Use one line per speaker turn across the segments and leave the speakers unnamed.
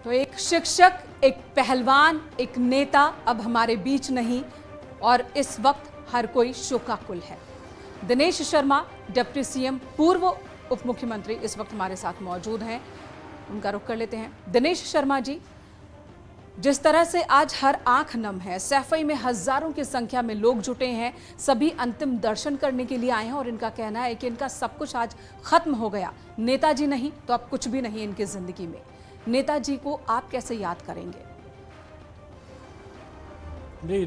तो एक शिक्षक, एक पहलवान, एक नेता अब हमारे बीच नहीं और इस वक्त हर कोई शोकाकुल है। दिनेश शर्मा, डिप्टी सीएम, पूर्व उप मुख्यमंत्री इस वक्त हमारे साथ मौजूद हैं। उनका रुख कर लेते हैं। दिनेश शर्मा जी, जिस तरह से आज हर आंख नम है, सैफई में हजारों की संख्या में लोग जुटे हैं, सभी अंतिम दर्शन करने के लिए आए हैं और इनका कहना है कि इनका सब कुछ आज खत्म हो गया। नेताजी नहीं तो अब कुछ भी नहीं इनकी जिंदगी में। नेताजी को आप कैसे याद करेंगे?
नहीं,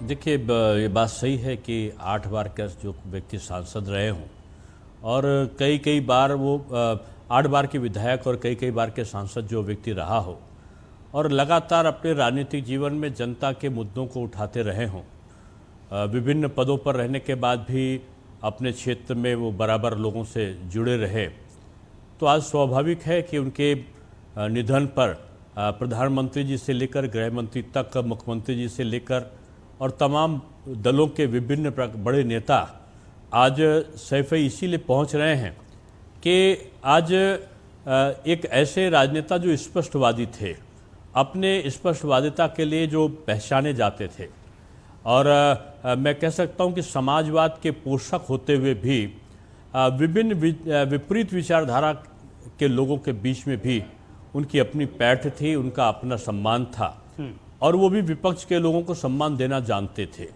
देखिए, ये बात सही है कि 8 बार के जो व्यक्ति सांसद रहे हों और कई बार वो 8 बार के विधायक और कई बार के सांसद जो व्यक्ति रहा हो और लगातार अपने राजनीतिक जीवन में जनता के मुद्दों को उठाते रहे हों, विभिन्न पदों पर रहने के बाद भी अपने क्षेत्र में वो बराबर लोगों से जुड़े रहे, तो आज स्वाभाविक है कि उनके निधन पर प्रधानमंत्री जी से लेकर गृह मंत्री तक, मुख्यमंत्री जी से लेकर और तमाम दलों के विभिन्न बड़े नेता आज सैफई इसीलिए पहुंच रहे हैं कि आज एक ऐसे राजनेता जो स्पष्टवादी थे, अपने स्पष्टवादिता के लिए जो पहचाने जाते थे और मैं कह सकता हूं कि समाजवाद के पोषक होते हुए भी विभिन्न विपरीत विचारधारा के लोगों के बीच में भी उनकी अपनी पैठ थी, उनका अपना सम्मान था और वो भी विपक्ष के लोगों को सम्मान देना जानते थे।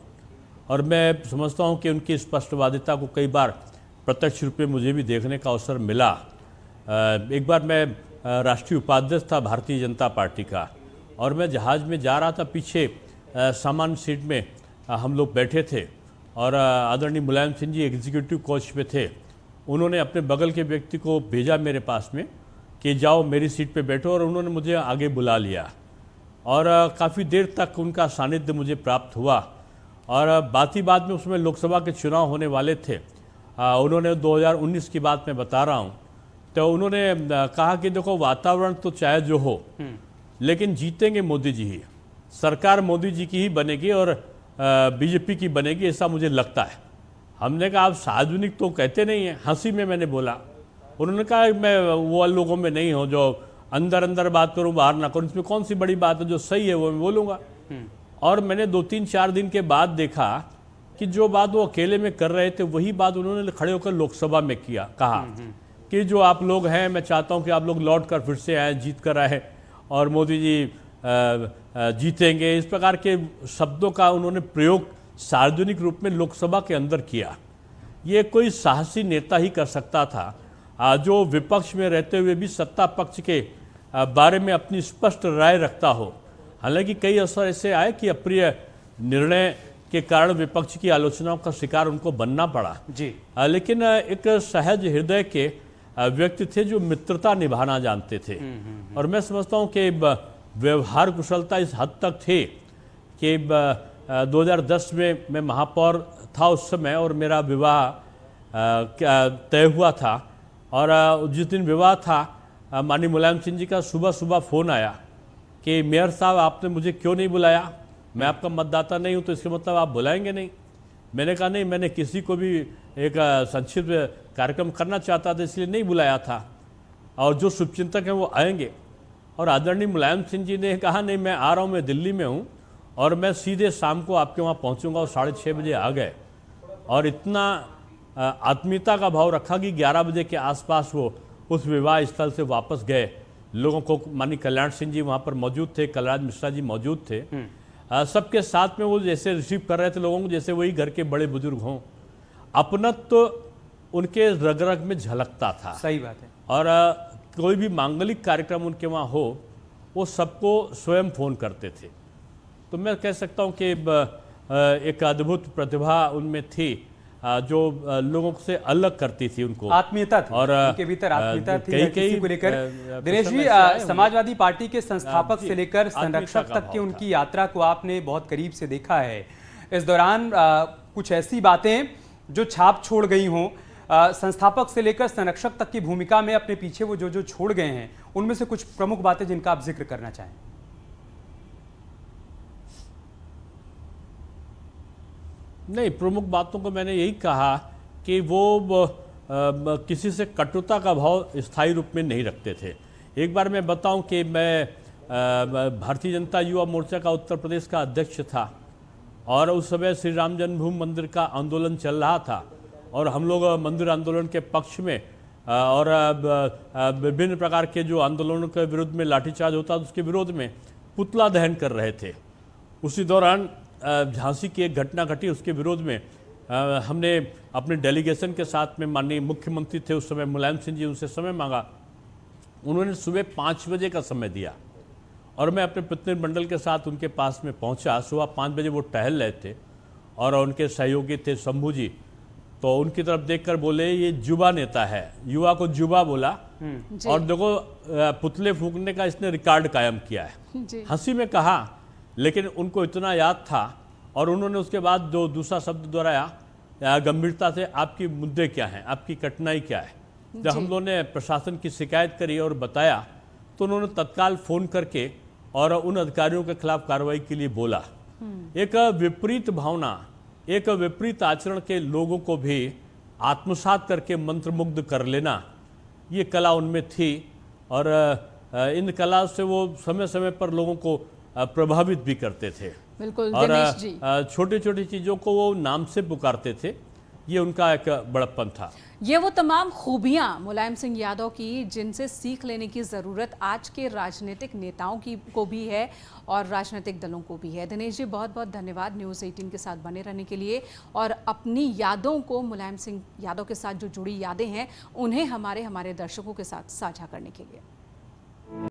और मैं समझता हूं कि उनकी स्पष्टवादिता को कई बार प्रत्यक्ष रूप में मुझे भी देखने का अवसर मिला। एक बार मैं राष्ट्रीय उपाध्यक्ष था भारतीय जनता पार्टी का और मैं जहाज़ में जा रहा था, पीछे सामान्य सीट में हम लोग बैठे थे और आदरणीय मुलायम सिंह जी एग्जीक्यूटिव कोच पे थे। उन्होंने अपने बगल के व्यक्ति को भेजा मेरे पास में कि जाओ मेरी सीट पे बैठो, और उन्होंने मुझे आगे बुला लिया और काफ़ी देर तक उनका सानिध्य मुझे प्राप्त हुआ। और बात ही बात में उसमें लोकसभा के चुनाव होने वाले थे, उन्होंने 2019 की बात मैं बता रहा हूँ, तो उन्होंने कहा कि देखो वातावरण तो चाहे जो हो लेकिन जीतेंगे मोदी जी ही, सरकार मोदी जी की ही बनेगी और बीजेपी की बनेगी, ऐसा मुझे लगता है। हमने कहा आप सार्वजनिक तो कहते नहीं हैं, हंसी में मैंने बोला। उन्होंने कहा मैं वो लोगों में नहीं हूँ जो अंदर अंदर बात करूँ बाहर ना करूँ, इसमें कौन सी बड़ी बात है, जो सही है वो मैं बोलूँगा। और मैंने 2-3-4 दिन के बाद देखा कि जो बात वो अकेले में कर रहे थे वही बात उन्होंने खड़े होकर लोकसभा में कहा कि जो आप लोग हैं, मैं चाहता हूं कि आप लोग लौट कर फिर से आए, जीत कर आए और मोदी जी जीतेंगे। इस प्रकार के शब्दों का उन्होंने प्रयोग सार्वजनिक रूप में लोकसभा के अंदर किया। ये कोई साहसी नेता ही कर सकता था जो विपक्ष में रहते हुए भी सत्ता पक्ष के बारे में अपनी स्पष्ट राय रखता हो। हालांकि कई अवसर ऐसे आए कि अप्रिय निर्णय के कारण विपक्ष की आलोचनाओं का शिकार उनको बनना पड़ा जी, लेकिन एक सहज हृदय के व्यक्ति थे जो मित्रता निभाना जानते थे। और मैं समझता हूं कि व्यवहार कुशलता इस हद तक थी कि 2010 में मैं महापौर था उस समय और मेरा विवाह तय हुआ था और जिस दिन विवाह था माननीय मुलायम सिंह जी का सुबह फ़ोन आया कि मेयर साहब आपने मुझे क्यों नहीं बुलाया, मैं आपका मतदाता नहीं हूं तो इसका मतलब आप बुलाएंगे नहीं। मैंने कहा नहीं, मैंने किसी को भी एक संक्षिप्त कार्यक्रम करना चाहता था इसलिए नहीं बुलाया था, और जो शुभचिंतक हैं वो आएंगे। और आदरणीय मुलायम सिंह जी ने कहा नहीं मैं आ रहा हूँ, मैं दिल्ली में हूँ और मैं सीधे शाम को आपके वहाँ पहुँचूँगा, और 6:30 बजे आ गए। और इतना आत्मीयता का भाव रखा कि 11 बजे के आसपास वो उस विवाह स्थल से वापस गए। लोगों को माननीय कल्याण सिंह जी वहाँ पर मौजूद थे, कलराज मिश्रा जी मौजूद थे, सबके साथ में वो जैसे रिसीव कर रहे थे लोगों को जैसे वही घर के बड़े बुजुर्ग हों। अपनत्व तो उनके रग रग में झलकता था।
सही बात है।
और कोई भी मांगलिक कार्यक्रम उनके वहाँ हो वो सबको स्वयं फ़ोन करते थे। तो मैं कह सकता हूँ कि एक अद्भुत प्रतिभा उनमें थी जो लोगों से अलग करती थी, उनको
आत्मीयता थी और उनके भीतर आत्मीयता थी किसी को लेकर। दिनेश जी, समाजवादी पार्टी के संस्थापक से लेकर संरक्षक तक की उनकी यात्रा को आपने बहुत करीब से देखा है। इस दौरान कुछ ऐसी बातें जो छाप छोड़ गई हों, संस्थापक से लेकर संरक्षक तक की भूमिका में अपने पीछे वो जो छोड़ गए हैं, उनमें से कुछ प्रमुख बातें जिनका आप जिक्र करना चाहें।
नहीं, प्रमुख बातों को मैंने यही कहा कि वो किसी से कटुता का भाव स्थायी रूप में नहीं रखते थे। एक बार मैं बताऊं कि मैं भारतीय जनता युवा मोर्चा का उत्तर प्रदेश का अध्यक्ष था और उस समय श्री राम जन्मभूमि मंदिर का आंदोलन चल रहा था और हम लोग मंदिर आंदोलन के पक्ष में और विभिन्न प्रकार के जो आंदोलनों के विरुद्ध में लाठीचार्ज होता था उसके विरोध में पुतला दहन कर रहे थे। उसी दौरान झांसी की एक घटना घटी, उसके विरोध में हमने अपने डेलीगेशन के साथ में माननीय मुख्यमंत्री थे उस समय मुलायम सिंह जी, उनसे समय मांगा। उन्होंने सुबह 5 बजे का समय दिया और मैं अपने प्रतिनिधिमंडल के साथ उनके पास में पहुंचा। सुबह 5 बजे वो टहल रहे थे और उनके सहयोगी थे शंभू जी, तो उनकी तरफ देखकर बोले ये युवा नेता है, युवा को युवा बोला और देखो पुतले फूंकने का इसने रिकॉर्ड कायम किया है। हंसी में कहा, लेकिन उनको इतना याद था और उन्होंने उसके बाद जो दूसरा शब्द दोहराया गंभीरता से, आपकी मुद्दे क्या हैं, आपकी कठिनाई क्या है। जब हम लोगों ने प्रशासन की शिकायत करी और बताया तो उन्होंने तत्काल फोन करके और उन अधिकारियों के खिलाफ कार्रवाई के लिए बोला। एक विपरीत भावना, एक विपरीत आचरण के लोगों को भी आत्मसात करके मंत्रमुग्ध कर लेना, ये कला उनमें थी और इन कला से वो समय समय पर लोगों को प्रभावित भी करते थे।
बिल्कुल
और
दिनेश जी,
छोटी छोटी चीज़ों को वो नाम से पुकारते थे, ये उनका एक बड़प्पन था।
ये वो तमाम खूबियां मुलायम सिंह यादव की जिनसे सीख लेने की ज़रूरत आज के राजनीतिक नेताओं की को भी है और राजनीतिक दलों को भी है। दिनेश जी बहुत बहुत धन्यवाद न्यूज़ 18 के साथ बने रहने के लिए और अपनी यादों को, मुलायम सिंह यादव के साथ जो जुड़ी यादें हैं उन्हें हमारे दर्शकों के साथ साझा करने के लिए।